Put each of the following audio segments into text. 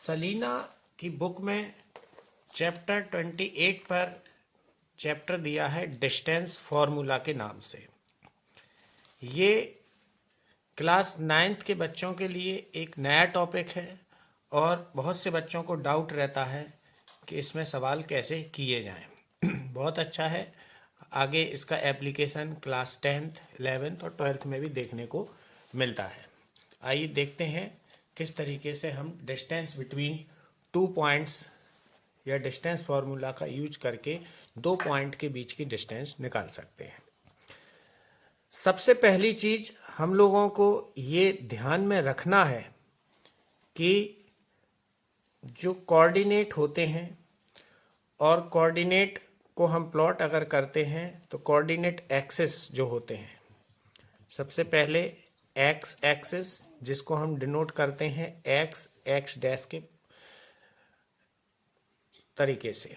सलीना की बुक में चैप्टर 28 पर चैप्टर दिया है डिस्टेंस फॉर्मूला के नाम से। ये क्लास 9th के बच्चों के लिए एक नया टॉपिक है और बहुत से बच्चों को डाउट रहता है कि इसमें सवाल कैसे किए जाएं। बहुत अच्छा है, आगे इसका एप्लीकेशन क्लास 10th, 11th और 12th में भी देखने को मिलता है। आइए देखते हैं किस तरीके से हम डिस्टेंस बिटवीन 2 पॉइंट्स या डिस्टेंस फार्मूला का यूज करके 2 पॉइंट के बीच की डिस्टेंस निकाल सकते हैं। सबसे पहली चीज हम लोगों को ये ध्यान में रखना है कि जो कोऑर्डिनेट होते हैं और कोऑर्डिनेट को हम प्लॉट अगर करते हैं तो कोऑर्डिनेट एक्सिस जो होते हैं, सबसे पहले एक्स एक्सिस जिसको हम डिनोट करते हैं एक्स एक्स डैश के तरीके से,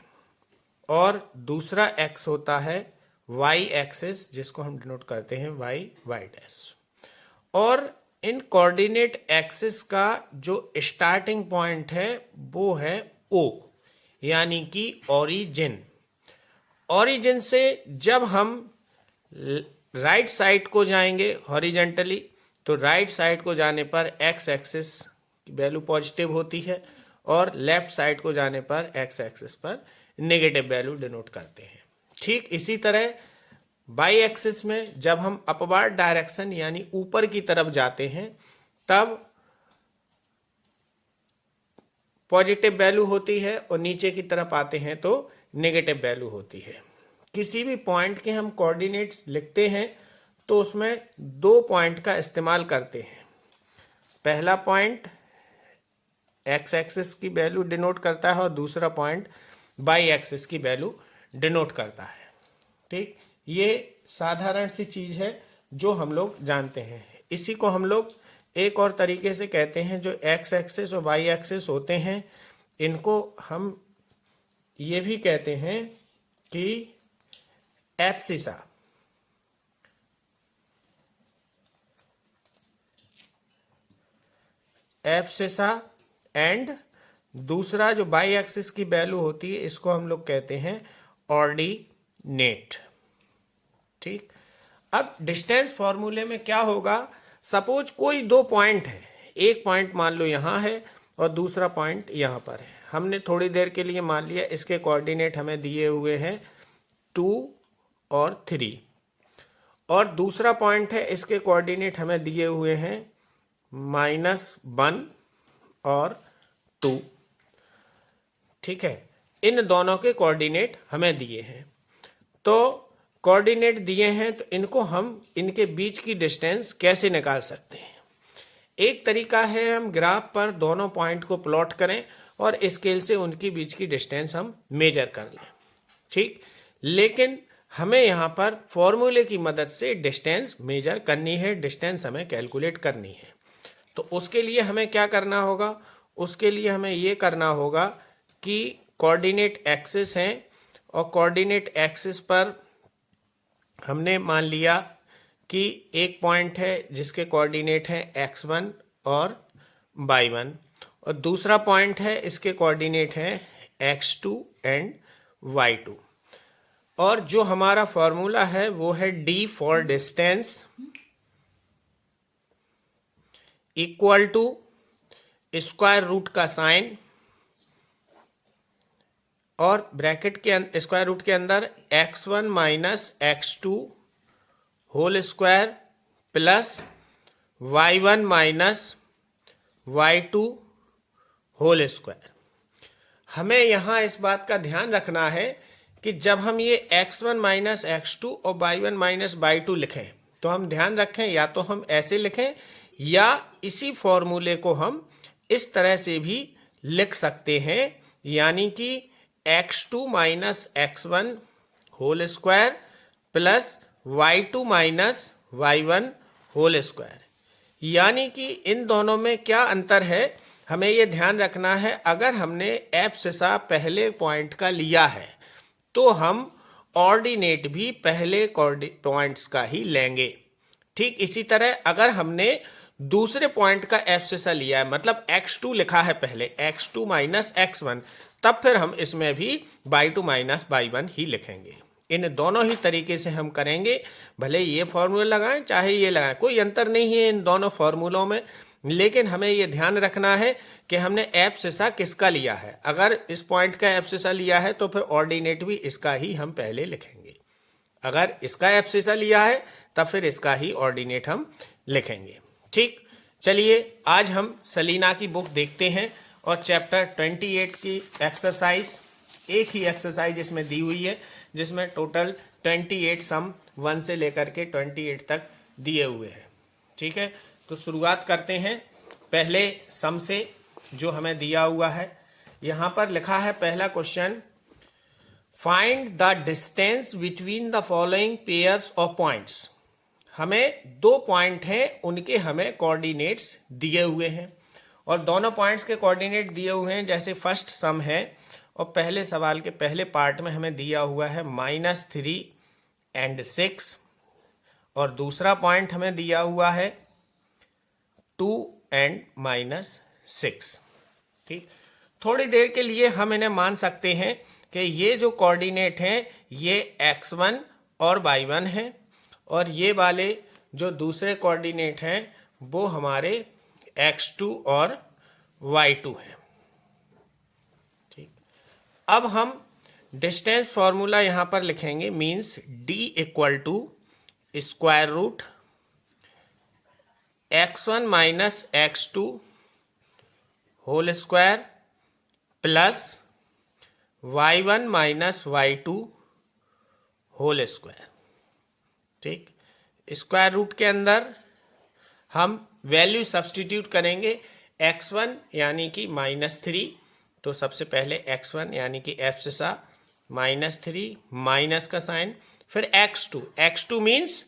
और दूसरा एक्स होता है वाई एक्सिस जिसको हम डिनोट करते हैं वाई वाई डैश। और इन कोऑर्डिनेट एक्सिस का जो स्टार्टिंग पॉइंट है वो है ओ, यानी कि ओरिजिन। ओरिजिन से जब हम राइट साइड को जाएंगे हॉरिजेंटली तो राइट साइड को जाने पर एक्स एक्सिस की वैल्यू पॉजिटिव होती है और लेफ्ट साइड को जाने पर एक्स एक्सिस पर नेगेटिव वैल्यू डिनोट करते हैं। ठीक इसी तरह बाई एक्सिस में जब हम अपवर्ड डायरेक्शन यानी ऊपर की तरफ जाते हैं तब पॉजिटिव वैल्यू होती है और नीचे की तरफ आते हैं तो नेगेटिव वैल्यू होती है। किसी भी पॉइंट के हम कोऑर्डिनेट्स लिखते हैं तो उसमें 2 पॉइंट का इस्तेमाल करते हैं। पहला पॉइंट एक्स एक्सिस की वैल्यू डिनोट करता है और दूसरा पॉइंट बाई एक्सिस की वैल्यू डिनोट करता है। ठीक, ये साधारण सी चीज है जो हम लोग जानते हैं। इसी को हम लोग एक और तरीके से कहते हैं, जो एक्स एक्सिस और वाई एक्सिस होते हैं इनको हम ये भी कहते हैं कि एब्सिसा। एब्सिसा एंड दूसरा जो बाई एक्सिस की वैल्यू होती है इसको हम लोग कहते हैं ऑर्डिनेट। ठीक, अब डिस्टेंस फॉर्मूले में क्या होगा, सपोज कोई 2 पॉइंट है, एक पॉइंट मान लो यहाँ है और दूसरा पॉइंट यहाँ पर है। हमने थोड़ी देर के लिए मान लिया इसके कोऑर्डिनेट हमें दिए हुए हैं 2 और 3, और दूसरा पॉइंट है इसके कोऑर्डिनेट हमें दिए हुए हैं -1 और 2। ठीक है, इन दोनों के कोऑर्डिनेट हमें दिए हैं, तो कोऑर्डिनेट दिए हैं तो इनको हम इनके बीच की डिस्टेंस कैसे निकाल सकते हैं। एक तरीका है हम ग्राफ पर दोनों पॉइंट को प्लॉट करें और स्केल से उनकी बीच की डिस्टेंस हम मेजर कर लें। ठीक, लेकिन हमें यहाँ पर फॉर्मूले की मदद से डिस्टेंस मेजर करनी है, डिस्टेंस हमें कैलकुलेट करनी है। तो उसके लिए हमें क्या करना होगा, उसके लिए हमें ये करना होगा कि कोऑर्डिनेट एक्सिस हैं और कोऑर्डिनेट एक्सिस पर हमने मान लिया कि एक पॉइंट है जिसके कोऑर्डिनेट हैं x1 और y1 और दूसरा पॉइंट है इसके कोऑर्डिनेट हैं x2 एंड y2, और जो हमारा फॉर्मूला है वो है d for distance equal to square root का साइन और ब्रैकेट के स्क्वायर रूट के अंदर x1 minus x2 whole square plus y1 minus y2 whole square. हमें यहाँ इस बात का ध्यान रखना है कि जब हम ये x1 माइनस x2 और y1 माइनस y2 लिखें तो हम ध्यान रखें या तो हम ऐसे लिखें या इसी फॉर्मूले को हम इस तरह से भी लिख सकते हैं, यानी कि x2 minus x1 whole square plus y2 minus y1 whole square. यानी कि इन दोनों में क्या अंतर है हमें ये ध्यान रखना है। अगर हमने एब्सिसा पहले पॉइंट का लिया है तो हम ऑर्डिनेट भी पहले पॉइंट्स का ही लेंगे। ठीक इसी तरह अगर हमने दूसरे पॉइंट का एब्सिसा लिया है, मतलब x2 लिखा है पहले, x2 माइनस x1, तब फिर हम इसमें भी y2 माइनस y1 ही लिखेंगे। इन दोनों ही तरीके से हम करेंगे, भले ये फॉर्मूला लगाएं चाहे ये लगाएं, कोई अंतर नहीं है इन दोनों फॉर्मूलों में। लेकिन हमें ये ध्यान रखना है कि हमने एब्सिसा किसका लिया है। अगर इस पॉइंट का एब्सिसा लिया है तो फिर ऑर्डिनेट भी इसका ही हम पहले लिखेंगे। अगर इसका एब्सिसा लिया है तब फिर इसका ही ऑर्डिनेट हम लिखेंगे। ठीक, चलिए आज हम सलीना की बुक देखते हैं और चैप्टर 28 की एक्सरसाइज, एक ही एक्सरसाइज इसमें दी हुई है जिसमें टोटल 28 सम 1 से लेकर के 28 तक दिए हुए हैं। ठीक है, तो शुरुआत करते हैं पहले सम से जो हमें दिया हुआ है। यहाँ पर लिखा है पहला question, find the distance between the following pairs of points. हमें दो पॉइंट हैं, उनके हमें कोऑर्डिनेट्स दिए हुए हैं और दोनों पॉइंट्स के कोऑर्डिनेट दिए हुए हैं। जैसे फर्स्ट सम है और पहले सवाल के पहले पार्ट में हमें दिया हुआ है -3 and 6 और दूसरा पॉइंट हमें दिया हुआ है 2 and -6। ठीक, थोड़ी देर के लिए हम इन्हें मान सकते हैं कि ये जो कोऑर्डिनेट हैं ये x1 और y1 हैं और ये वाले जो दूसरे कोऑर्डिनेट हैं वो हमारे x2 और y2 हैं। ठीक, अब हम डिस्टेंस फॉर्मूला यहां पर लिखेंगे, means d equal to square root x1 minus x2 whole square plus y1 minus y2 whole square. ठीक, स्क्वायर रूट के अंदर हम वैल्यू सब्सटीट्यूट करेंगे। x1 यानी कि -3, तो सबसे पहले x1 यानी कि एब्सिसा -3 माइनस का साइन, फिर x2 मीन्स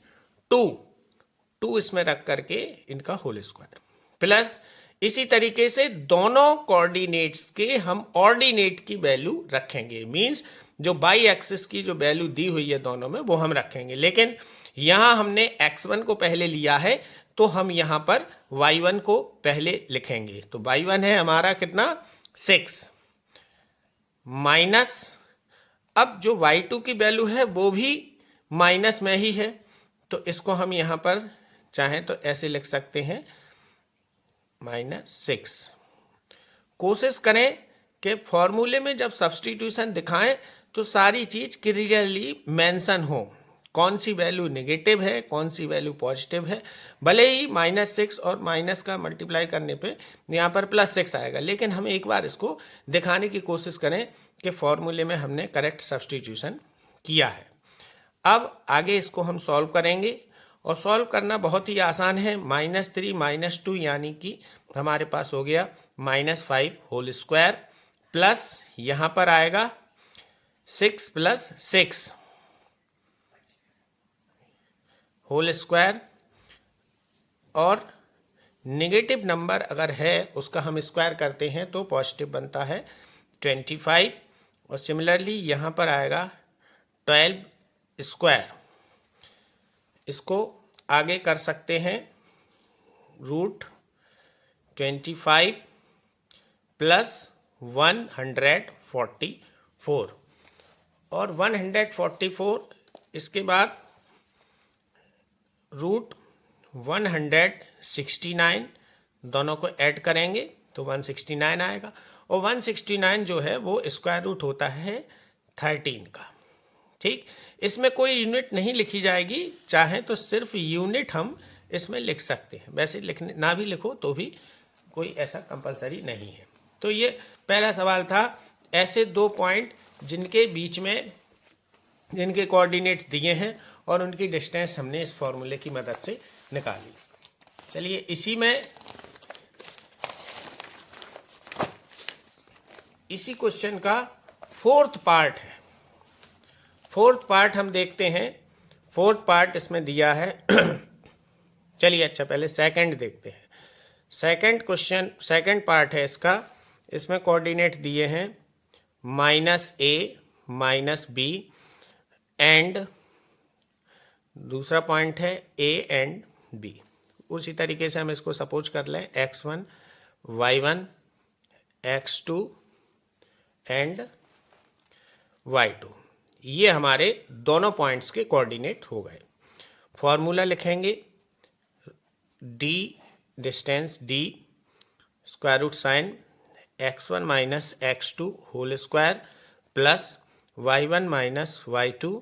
2 इसमें रख करके इनका होल स्क्वायर, प्लस इसी तरीके से दोनों कोऑर्डिनेट्स के हम ऑर्डिनेट की वैल्यू रखेंगे, मींस जो बाई एक्सिस की जो वैल्यू दी हुई है दोनों में वो हम रखेंगे। लेकिन यहां हमने x1 को पहले लिया है तो हम यहां पर y1 को पहले लिखेंगे। तो y1 है हमारा कितना 6 माइनस, अब जो y2 की वैल्यू है वो भी माइनस में ही है तो इसको हम यहां पर चाहें तो ऐसे लिख सकते हैं -6। कोशिश करें कि फॉर्मूले में जब सब्स्टिट्यूशन दिखाएं तो सारी चीज क्लियरली मेंशन हो, कौन सी वैल्यू नेगेटिव है कौन सी वैल्यू पॉजिटिव है। भले ही -6 और माइनस का मल्टीप्लाई करने पे यहाँ पर +6 आएगा, लेकिन हम एक बार इसको दिखाने की कोशिश करें कि फॉर्मूले में हमने करेक्ट सब्स्टिट्यूशन किया है। अब आगे इसको हम सॉल्व करेंगे और सॉल्व करना बहुत ही आसान है। -3 -2 यानी कि हमारे पास हो गया -5 होल स्क्वायर प्लस यहाँ पर आएगा 6 + 6 होल स्क्वायर, और नेगेटिव नंबर अगर है उसका हम स्क्वायर करते हैं तो पॉजिटिव बनता है 25, और सिमिलरली यहाँ पर आएगा 12 स्क्वायर। इसको आगे कर सकते हैं √25 + 144, और 144 इसके बाद √169, दोनों को ऐड करेंगे तो 169 आएगा, और 169 जो है वो स्क्वायर रूट होता है 13 का। ठीक, इसमें कोई यूनिट नहीं लिखी जाएगी, चाहे तो सिर्फ यूनिट हम इसमें लिख सकते हैं, वैसे लिखने ना भी लिखो तो भी कोई ऐसा कंपलसरी नहीं है। तो ये पहला सवाल था, ऐसे दो पॉइंट जिनके बीच में जिनके कोऑर्डिनेट्स दिए हैं और उनकी डिस्टेंस हमने इस फॉर्मूले की मदद से निकाली। चलिए इसी क्वेश्चन का फोर्थ पार्ट है। फोर्थ पार्ट हम देखते हैं, फोर्थ पार्ट इसमें दिया है चलिए अच्छा पहले सेकंड देखते हैं। सेकंड क्वेश्चन, सेकंड पार्ट है इसका, इसमें कोऑर्डिनेट दिए हैं -a -b एंड दूसरा पॉइंट है a एंड b। उसी तरीके से हम इसको सपोज कर लें x1 y1 x2 and y2, ये हमारे दोनों पॉइंट्स के कोऑर्डिनेट हो गए। फॉर्मूला लिखेंगे d distance d square root sign x1 minus x2 whole square plus y1 minus y2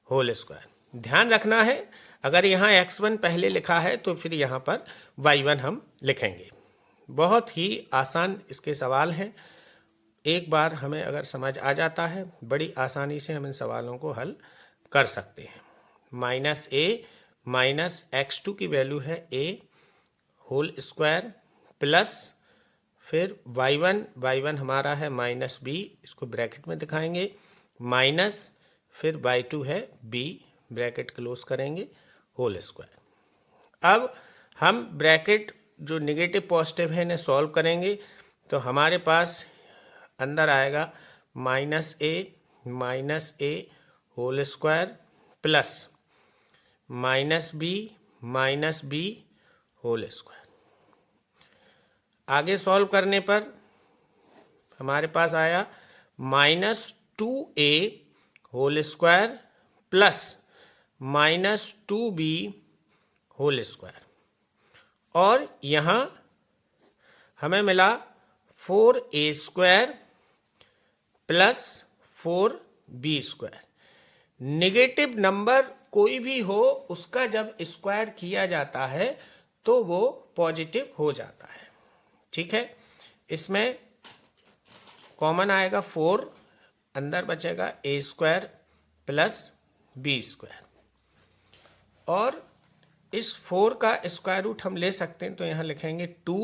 whole square. ध्यान रखना है अगर यहाँ x1 पहले लिखा है तो फिर यहाँ पर y1 हम लिखेंगे। बहुत ही आसान इसके सवाल हैं, एक बार हमें अगर समझ आ जाता है बड़ी आसानी से हम इन सवालों को हल कर सकते हैं। माइनस a माइनस x2 की वैल्यू है a होल स्क्वायर प्लस फिर y1 हमारा है माइनस b, इसको ब्रैकेट में दिखाएंगे, माइनस फिर y2 है b, ब्रैकेट क्लोज करेंगे, होल स्क्वायर। अब हम ब्रैकेट जो निगेटिव पॉजिटिव है इन्हें सॉल्व करेंगे तो हमारे पास अंदर आएगा minus A whole square plus minus B whole square. आगे सॉल्व करने पर हमारे पास आया -2a whole square plus -2b whole square, और यहाँ हमें मिला 4a square plus 4b square. Negative number कोई भी हो उसका जब स्क्वायर किया जाता है तो वो पॉजिटिव हो जाता है। ठीक है, इसमें कॉमन आएगा 4, अंदर बचेगा a square plus b square, और इस 4 का स्क्वायर रूट हम ले सकते हैं तो यहाँ लिखेंगे 2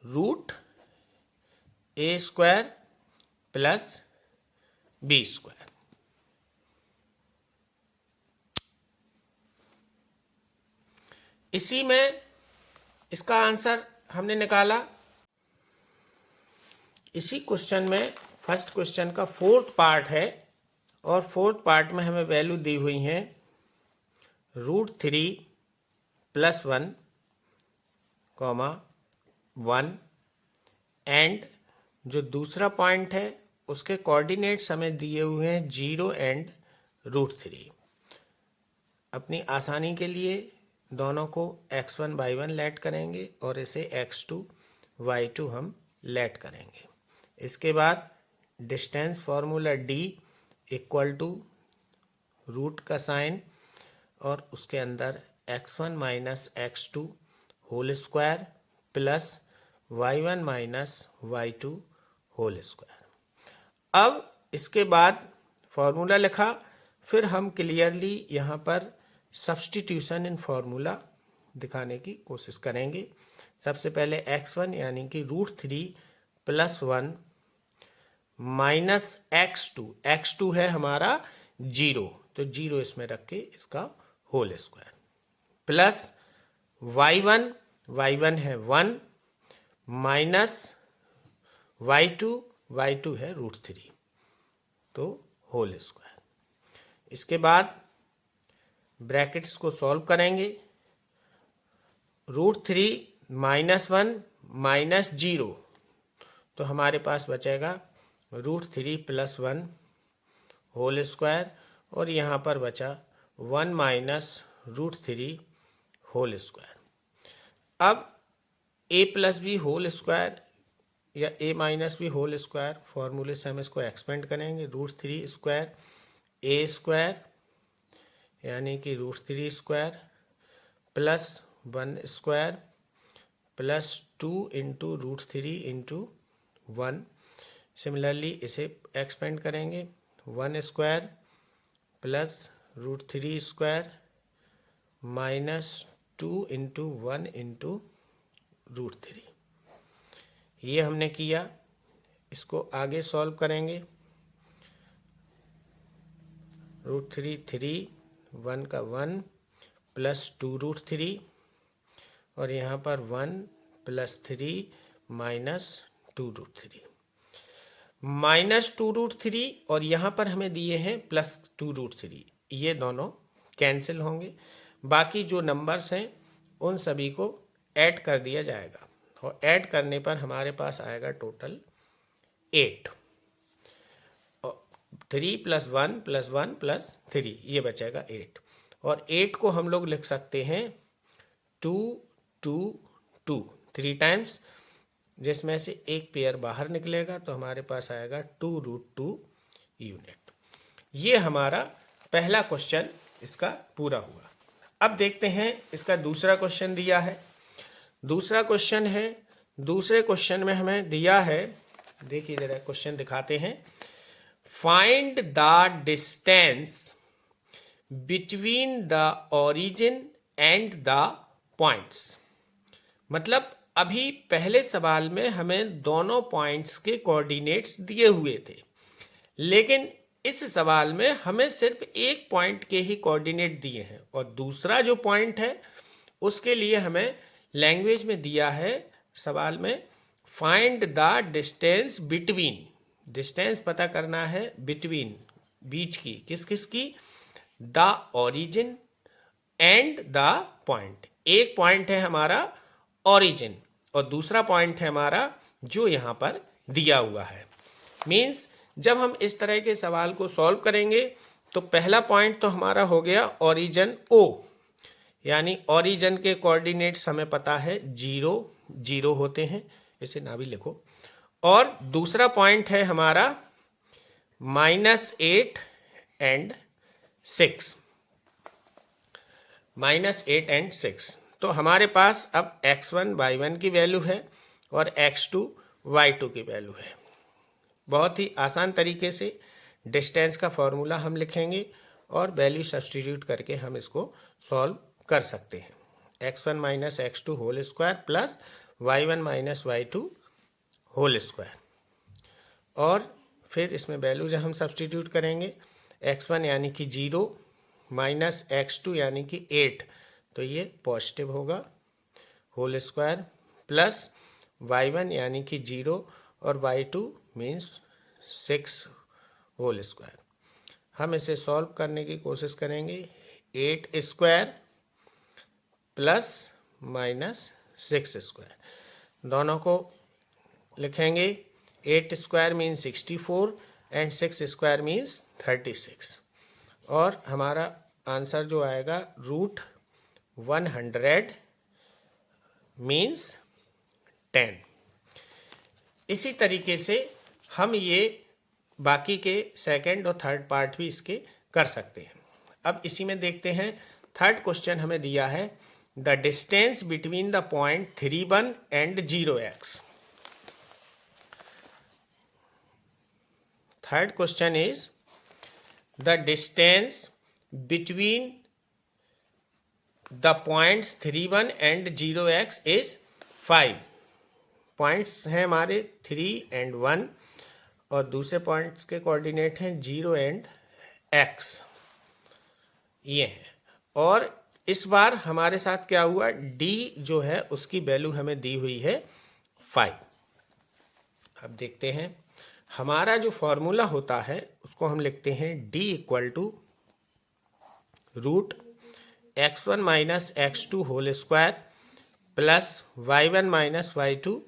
root a square plus b square. इसी में इसका आंसर हमने निकाला। इसी क्वेश्चन में फर्स्ट क्वेश्चन का फोर्थ पार्ट है, और फोर्थ पार्ट में हमें वैल्यू दी हुई है √3 + 1, 1, एंड जो दूसरा पॉइंट है उसके कोऑर्डिनेट्स हमें दिए हुए हैं 0 एंड √3। अपनी आसानी के लिए दोनों को x1 y1 लेट करेंगे और इसे x2 y2 हम लेट करेंगे। इसके बाद distance formula d equal to root का साइन और उसके अंदर x1 minus x2 whole square plus y1 minus y2 whole square. अब इसके बाद फॉर्मूला लिखा, फिर हम क्लियरली यहाँ पर सब्स्टिट्यूशन इन फॉर्मूला दिखाने की कोशिश करेंगे। सबसे पहले x1 यानी कि √3 + 1 माइनस x2 है हमारा 0, तो 0 इसमें रख के इसका होल स्क्वायर प्लस y1 है 1 माइनस y2 है √3, तो होल स्क्वायर। इसके बाद ब्रैकेट्स को सॉल्व करेंगे। √3 -1 माइनस 0, तो हमारे पास बचेगा √3 + 1 होल स्क्वायर, और यहाँ पर बचा 1 माइनस √3 होल स्क्वायर। अब a + b होल स्क्वायर या a minus b whole square फॉर्मूले से हम इसको एक्सपेंड करेंगे। √3 स्क्वायर a स्क्वायर यानी कि √3 square plus 1 square plus 2 into √3 into 1। Similarly इसे एक्सपेंड करेंगे, 1 square plus √3 square minus 2 into 1 into √3। ये हमने किया। इसको आगे सॉल्व करेंगे। √3 3, 1 का 1 प्लस 2 √3, और यहाँ पर 1 + 3 माइनस 2 √3, माइनस 2 √3, और यहाँ पर हमें दिए हैं +2 √3। ये दोनों कैंसिल होंगे। बाकी जो नंबर्स हैं उन सभी को ऐड कर दिया जाएगा और ऐड करने पर हमारे पास आएगा टोटल 8। 3 + 1 + 1 + 3 ये बचेगा 8। और 8 को हम लोग लिख सकते हैं 2 2 2 3 टाइम्स, जिसमें से एक पेयर बाहर निकलेगा तो हमारे पास आएगा 2√2 यूनिट। ये हमारा पहला क्वेश्चन इसका पूरा हुआ। अब देखते हैं इसका दूसरा क्वेश्चन दिया है। दूसरा क्वेश्चन है, दूसरे क्वेश्चन में हमें दिया है, देखिए जरा क्वेश्चन दिखाते हैं। Find the distance between the origin and the points. मतलब अभी पहले सवाल में हमें दोनों पॉइंट्स के कोऑर्डिनेट्स दिए हुए थे, लेकिन इस सवाल में हमें सिर्फ एक पॉइंट के ही कोऑर्डिनेट दिए हैं और दूसरा जो पॉइंट है उसके लिए हमें लैंग्वेज में दिया है सवाल में find the distance between. Distance पता करना है बिटवीन, बीच की, किस किस की, the origin and the point. एक पॉइंट है हमारा ओरिजिन और दूसरा पॉइंट है हमारा जो यहाँ पर दिया हुआ है। मीन्स जब हम इस तरह के सवाल को सॉल्व करेंगे तो पहला पॉइंट तो हमारा हो गया ओरिजिन ओ, यानी ओरिजिन के कोऑर्डिनेट्स हमें पता है 0 0 होते हैं, इसे ना भी लिखो। और दूसरा पॉइंट है हमारा -8 एंड 6, -8 एंड 6। तो हमारे पास अब x1 y1 की वैल्यू है और x2 y2 की वैल्यू है। बहुत ही आसान तरीके से डिस्टेंस का फॉर्मूला हम लिखेंगे और वैल्यू सब्सटीट्यूट करके हम इसको सॉल्व कर सकते हैं। x1 - x2 whole square plus y1 - y2 whole square. और फिर इसमें वैल्यू जब हम सब्सटीट्यूट करेंगे, x1 यानी कि 0 माइनस x2 यानी कि 8, तो ये पॉजिटिव होगा होल स्क्वायर प्लस y1 यानी कि 0 और y2 मीन्स 6 होल स्क्वायर। हम इसे सॉल्व करने की कोशिश करेंगे। 8 स्क्वायर प्लस -6 स्क्वायर, दोनों को लिखेंगे। 8 square means 64 and 6 square means 36। और हमारा आंसर जो आएगा √100 मीन्स 10। इसी तरीके से हम ये बाकी के सेकंड और थर्ड पार्ट भी इसके कर सकते हैं। अब इसी में देखते हैं, थर्ड क्वेश्चन हमें दिया है the distance between the point 3, 1 and 0x। Third question is the distance between the points 3, 1 and 0x is 5। Points हैं हमारे 3 and 1 और दूसरे पॉइंट्स के कोऑर्डिनेट हैं 0 and x, ये हैं। और इस बार हमारे साथ क्या हुआ, d जो है उसकी वैल्यू हमें दी हुई है 5। अब देखते हैं, हमारा जो फॉर्मूला होता है उसको हम लिखते हैं d = √x1 - x2 whole square plus y1 - y2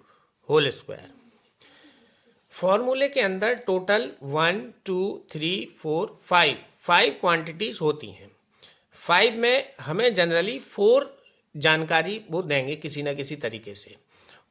whole square. फॉर्मूले के अंदर टोटल 1 2 3 4 5 क्वांटिटीज होती हैं। 5 में हमें जनरली 4 जानकारी वो देंगे किसी ना किसी तरीके से,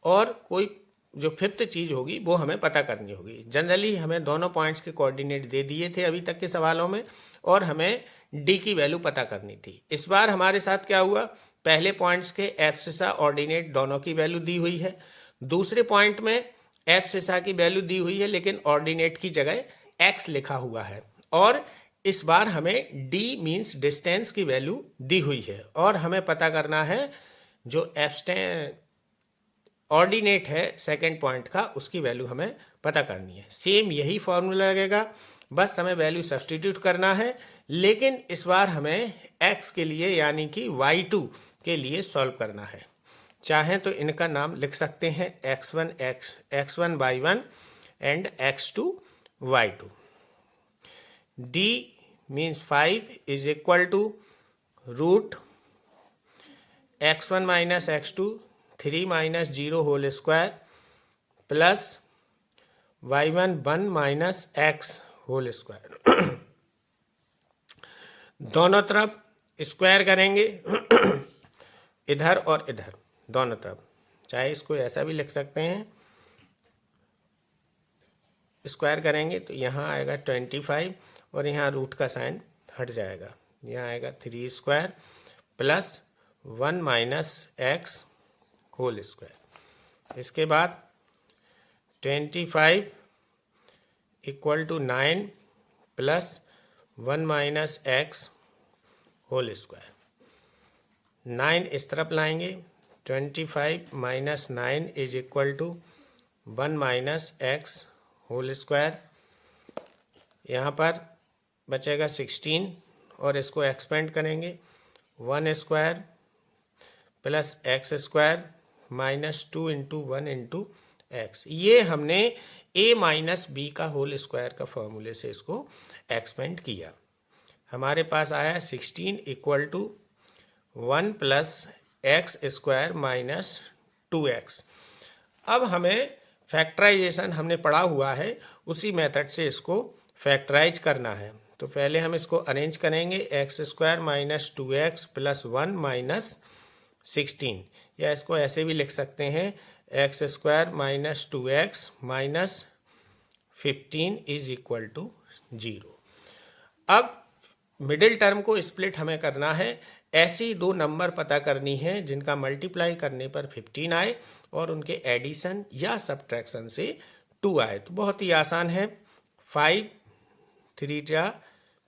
और कोई जो फिफ्थ चीज़ होगी वो हमें पता करनी होगी। जनरली हमें दोनों पॉइंट्स के कोऑर्डिनेट दे दिए थे अभी तक के सवालों में, और हमें डी की वैल्यू पता करनी थी। इस बार हमारे साथ क्या हुआ, पहले पॉइंट्स के एब्सिसा ऑर्डिनेट दोनों की वैल्यू दी हुई है, दूसरे पॉइंट में एब्सिसा की वैल्यू दी हुई है लेकिन ऑर्डिनेट की जगह एक्स लिखा हुआ है, और इस बार हमें डी मीन्स डिस्टेंस की वैल्यू दी हुई है और हमें पता करना है जो ऑर्डिनेट है सेकेंड पॉइंट का, उसकी वैल्यू हमें पता करनी है। सेम यही फॉर्मूला लगेगा, बस हमें वैल्यू सब्सटीट्यूट करना है, लेकिन इस बार हमें x के लिए यानी कि y2 के लिए सॉल्व करना है। चाहें तो इनका नाम लिख सकते हैं x1 y1 and x2 y2। d means 5 is equal to x1 minus x2 3 minus 0 whole square plus y1 1 minus x whole square. दोनों तरफ स्क्वायर करेंगे इधर और इधर दोनों तरफ, चाहे इसको ऐसा भी लिख सकते हैं, स्क्वायर करेंगे तो यहाँ आएगा 25 और यहाँ रूट का साइन हट जाएगा, यहाँ आएगा 3 square plus 1 minus x whole square. इसके बाद 25 इक्वल टू 9 प्लस 1 माइनस एक्स होल स्क्वायर। 9 इस तरफ लाएंगे, 25 माइनस 9 is equal to 1 minus x whole square. यहाँ पर बचेगा 16 और इसको एक्सपेंड करेंगे, 1 square plus x square minus 2 into 1 into x. ये हमने a माइनस बी का होल स्क्वायर का फॉर्मूले से इसको एक्सपेंड किया। हमारे पास आया 16 equal to 1 plus x square minus 2x। अब हमें फैक्टराइजेशन हमने पढ़ा हुआ है, उसी मेथड से इसको फैक्टराइज करना है। तो पहले हम इसको अरेंज करेंगे, x square minus 2x plus 1 minus 16, या इसको ऐसे भी लिख सकते हैं, x square minus 2x minus 15 is equal to 0। अब मिडिल टर्म को स्प्लिट हमें करना है, ऐसी दो नंबर पता करनी है जिनका मल्टीप्लाई करने पर 15 आए और उनके एडिशन या सब्ट्रैक्शन से 2 आए। तो बहुत ही आसान है, 5 3 जा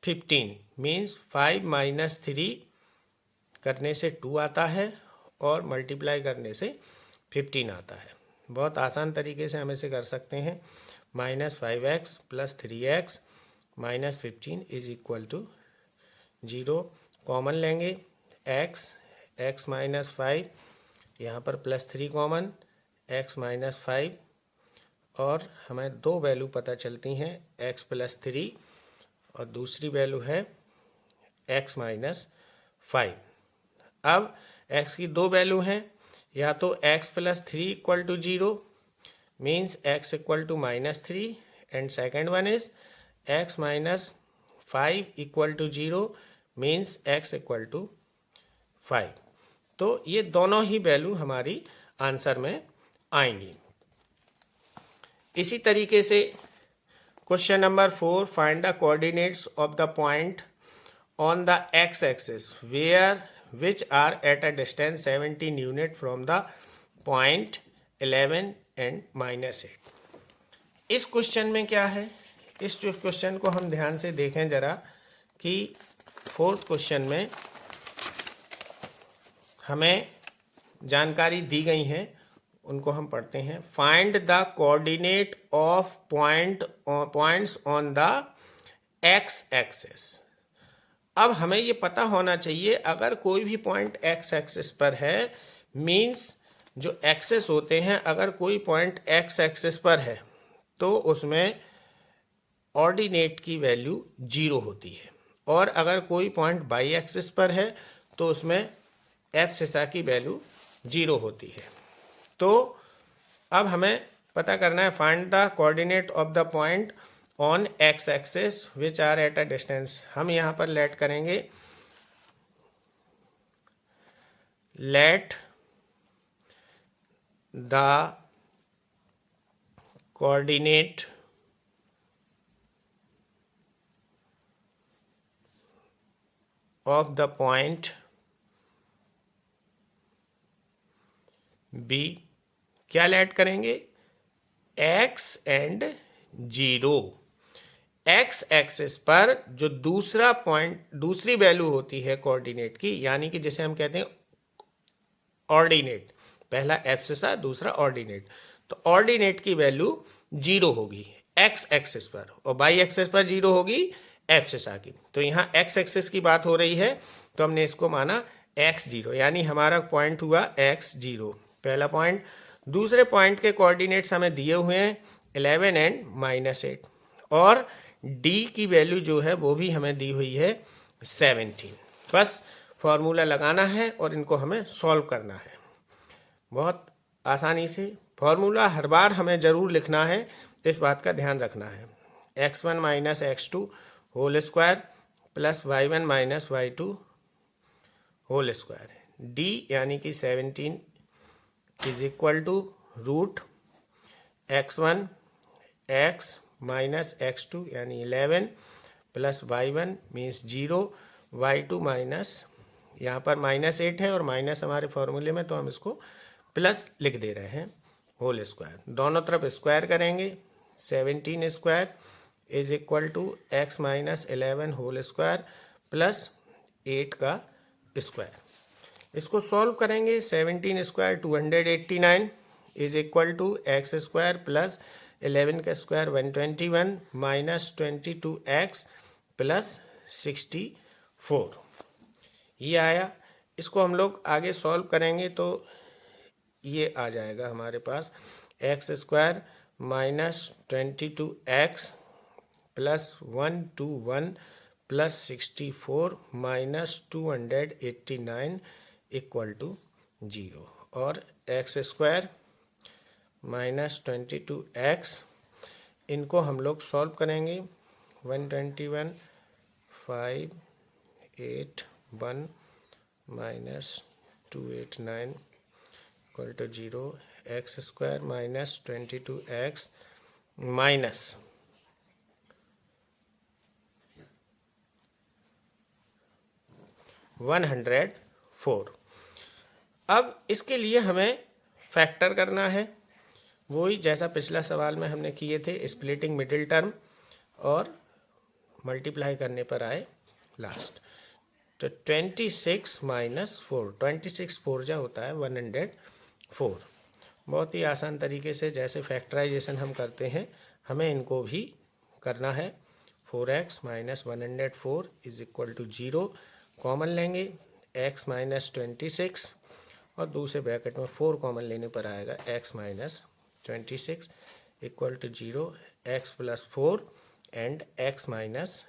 15 मीन्स 5 माइनस 3 करने से 2 आता है और मल्टीप्लाई करने से 15 आता है। बहुत आसान तरीके से हम इसे कर सकते हैं, minus 5x plus 3x minus 15 is equal to 0। Common लेंगे, x माइनस 5, यहाँ पर प्लस 3 कॉमन, x माइनस 5, और हमें दो वैल्यू पता चलती हैं, x प्लस 3 और दूसरी वैल्यू है x माइनस 5। अब x की दो वैल्यू हैं, या तो x plus 3 equal to 0 means x equal to minus 3, and second one is x minus 5 equal to 0 means x equal to 5। तो ये दोनों ही वैल्यू हमारी आंसर में आएंगी। इसी तरीके से question number 4, find the coordinates of the point on the x axis where which are at a distance 17 unit from the point 11 and minus 8। इस क्वेश्चन में क्या है, इस क्वेश्चन को हम ध्यान से देखें जरा कि फोर्थ क्वेश्चन में हमें जानकारी दी गई है, उनको हम पढ़ते हैं। Find the coordinate of points on the x axis. अब हमें ये पता होना चाहिए, अगर कोई भी पॉइंट एक्स एक्सिस पर है, मीन्स जो एक्सेस होते हैं, अगर कोई पॉइंट एक्स एक्सिस पर है तो उसमें ऑर्डिनेट की वैल्यू 0 होती है, और अगर कोई पॉइंट बाई एक्सिस पर है तो उसमें एब्सिसा की वैल्यू 0 होती है। तो अब हमें पता करना है, find the coordinate of the point on x axis which are at a distance. हम यहाँ पर लेट करेंगे, let the coordinate of the point b, क्या लेट करेंगे, एक्स एंड 0। एक्स एक्सिस पर जो दूसरा पॉइंट, दूसरी वैल्यू होती है कोऑर्डिनेट की, यानी कि जिसे हम कहते हैं ऑर्डिनेट, पहला एब्सिसा दूसरा ऑर्डिनेट, तो ऑर्डिनेट की वैल्यू 0 होगी एक्स एक्सिस पर, और बाई एक्सिस पर 0 होगी एब्सिसा की। तो यहाँ एक्स एक्सिस की बात हो रही है तो हमने इसको माना x0, यानी हमारा पॉइंट हुआ x0 पहला पॉइंट। दूसरे पॉइंट के कोऑर्डिनेट्स हमें दिए हुए हैं 11 एंड माइनस 8, और d की वैल्यू जो है वो भी हमें दी हुई है 17। बस फॉर्मूला लगाना है और इनको हमें सॉल्व करना है बहुत आसानी से। फॉर्मूला हर बार हमें ज़रूर लिखना है, इस बात का ध्यान रखना है। x1 minus x2 whole square plus y1 minus y2 whole square, d यानी कि 17 is equal to root x1 x minus x2 यानी 11 plus y1 means 0, y2 minus, यहाँ पर -8 है और माइनस हमारे फॉर्मूले में, तो हम इसको प्लस लिख दे रहे हैं, होल स्क्वायर। दोनों तरफ स्क्वायर करेंगे, 17 square is equal to x minus 11 whole square plus 8 का स्क्वायर। इसको सॉल्व करेंगे, 17 square 289 is equal to x square plus 11 का स्क्वायर 121 माइनस 22x प्लस 64, ये आया। इसको हम लोग आगे सॉल्व करेंगे तो ये आ जाएगा हमारे पास X square minus 22x plus 121 plus 64 minus 289 equal to 0, और एक्स स्क्वायर माइनस 22x, इनको हम लोग सॉल्व करेंगे, 121 5 8 1 minus 289 equal to 0, x square minus 22x minus 104। अब इसके लिए हमें फैक्टर करना है, वही जैसा पिछला सवाल में हमने किए थे, स्प्लिटिंग मिडिल टर्म और मल्टीप्लाई करने पर आए लास्ट। तो 26 माइनस 4, 26 4 जा होता है 104। बहुत ही आसान तरीके से जैसे फैक्टराइजेशन हम करते हैं हमें इनको भी करना है। 4x minus 104 is equal to 0, common लेंगे x माइनस 26 और दूसरे ब्रैकेट में 4 कॉमन लेने पर आएगा x minus 26 equal to 0, x plus 4 and x minus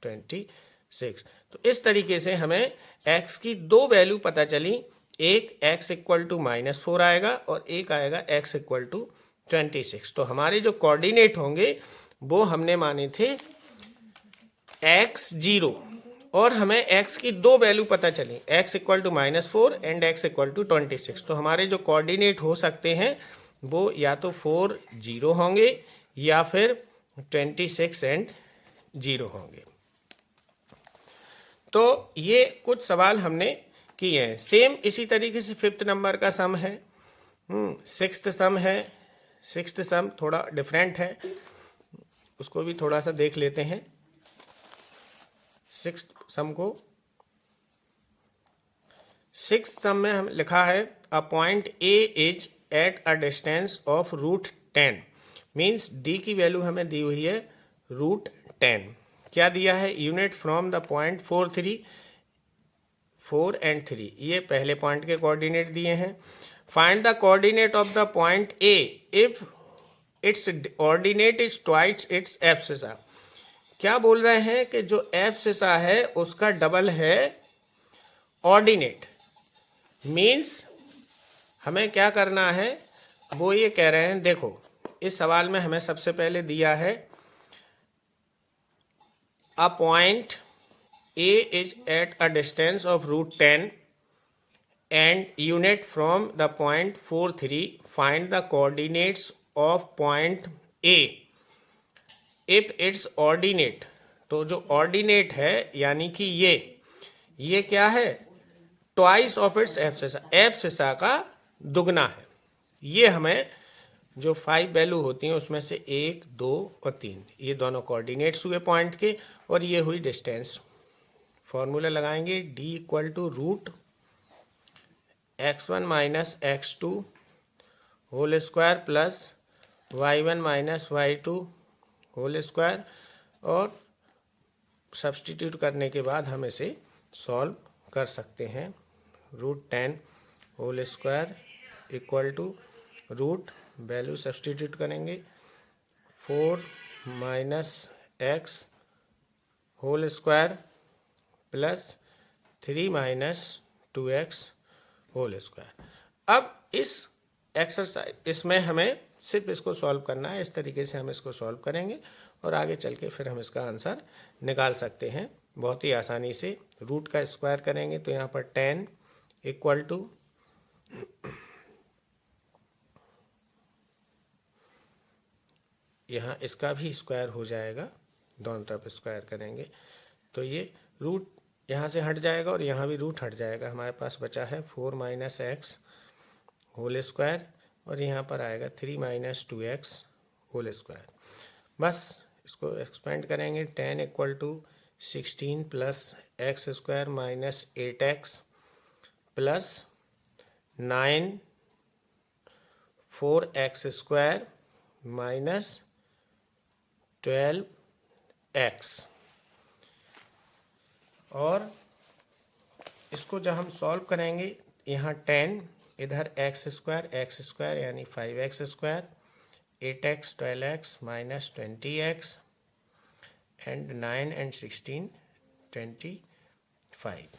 26। तो इस तरीके से हमें x की दो वैल्यू पता चली, एक x इक्वल टू -4 आएगा और एक आएगा x इक्वल टू 26। तो हमारे जो कोऑर्डिनेट होंगे वो हमने माने थे x0, और हमें x की दो वैल्यू पता चली, x equal to -4 and x equal to 26। तो हमारे जो कोऑर्डिनेट हो सकते हैं वो या तो 4 0 होंगे या फिर 26 एंड 0 होंगे। तो ये कुछ सवाल हमने किए हैं। सेम इसी तरीके से 5th नंबर का सम है, 6th सम है। 6th सम थोड़ा डिफरेंट है, उसको भी थोड़ा सा देख लेते हैं। 6th सम को, 6th सम में हम लिखा है a point a is at a distance of root 10, means d की वैल्यू हमें दी हुई है रूट 10। क्या दिया है, unit from the point 4 and 3, ये पहले पॉइंट के कोऑर्डिनेट दिए हैं। Find the coordinate of the point a if its ordinate is twice its abscissa. क्या बोल रहे हैं कि जो एब्सिसा है उसका डबल है ऑर्डिनेट, मीन्स हमें क्या करना है, वो ये कह रहे हैं, देखो इस सवाल में हमें सबसे पहले दिया है a point A is at a distance of root 10 and unit from the point 4 3, find the coordinates of point A if its ordinate। तो जो ऑर्डिनेट है यानी कि ये क्या है, twice of its abscissa, abscissa का दुगना है। ये हमें जो 5 वैल्यू होती हैं उसमें से 1 2 और 3, ये दोनों कोऑर्डिनेट्स हुए पॉइंट के, और ये हुई डिस्टेंस। फॉर्मूला लगाएंगे d equal to root x1 minus x2 whole square plus y1 minus y2 whole square, और सब्सटीट्यूट करने के बाद हम इसे सॉल्व कर सकते हैं। Root 10 whole square equal to root, value substitute करेंगे 4 minus x whole square plus 3 minus 2x whole square. अब इस एक्सरसाइज इसमें हमें सिर्फ इसको सॉल्व करना है। इस तरीके से हम इसको सॉल्व करेंगे और आगे चल के फिर हम इसका आंसर निकाल सकते हैं बहुत ही आसानी से। रूट का स्क्वायर करेंगे तो यहाँ पर 10 इक्वल टू यहाँ इसका भी स्क्वायर हो जाएगा, दोनों तरफ स्क्वायर करेंगे तो ये रूट यहाँ से हट जाएगा और यहाँ भी रूट हट जाएगा। हमारे पास बचा है 4 माइनस एक्स होल स्क्वायर और यहाँ पर आएगा 3 माइनस 2x होल स्क्वायर। बस इसको एक्सपेंड करेंगे। 10 equal to 16 plus x square minus 8x plus 9 4x square minus 12x। और इसको जब हम सॉल्व करेंगे, यहाँ 10 इधर एक्स स्क्वायर यानी 5x square, 8x 12x minus 20x and 9 and 16 25।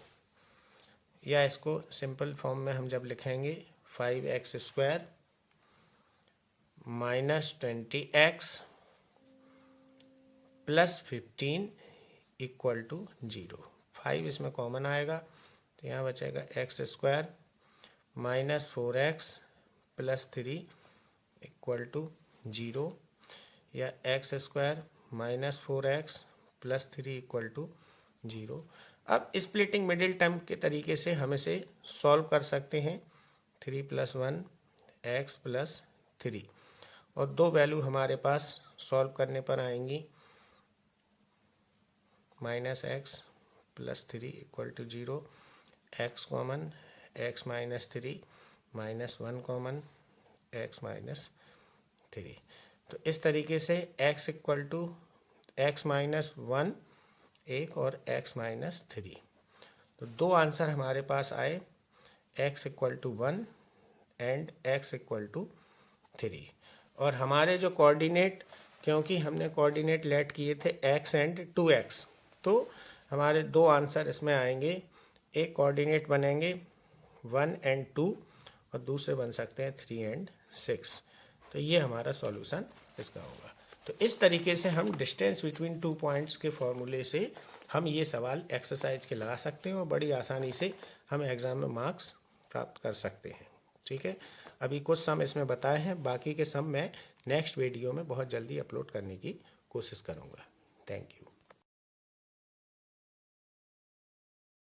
या इसको सिंपल फॉर्म में हम जब लिखेंगे 5x square minus 20x plus 15 equal to 0। 5 इसमें कॉमन आएगा तो यहाँ बचेगा x square minus 4x plus 3 equal to 0 या x square minus 4x plus 3 equal to 0। अब स्प्लिटिंग मिडिल टर्म के तरीके से हम इसे सॉल्व कर सकते हैं। 3 प्लस 1 एक्स प्लस 3 और दो वैल्यू हमारे पास सॉल्व करने पर आएंगी। Minus x plus 3 equal to 0, x common x minus 3 minus 1 common x minus 3। तो इस तरीके से x equal to x minus 1 एक और x माइनस 3। तो दो आंसर हमारे पास आए, x equal to 1 and x equal to 3। और हमारे जो कोऑर्डिनेट, क्योंकि हमने कोऑर्डिनेट लेट किए थे x एंड 2x, तो हमारे दो आंसर इसमें आएंगे। एक कोऑर्डिनेट बनेंगे 1 एंड 2 और दूसरे बन सकते हैं 3 एंड 6। तो ये हमारा सॉल्यूशन इसका होगा। तो इस तरीके से हम डिस्टेंस बिटवीन 2 पॉइंट्स के फॉर्मूले से हम ये सवाल एक्सरसाइज के लगा सकते हैं और बड़ी आसानी से हम एग्ज़ाम में मार्क्स प्राप्त कर सकते हैं। ठीक है, अभी कुछ सम इसमें बताए हैं, बाकी के सम मैं नेक्स्ट वीडियो में बहुत जल्दी अपलोड करने की कोशिश करूँगा। Thank you.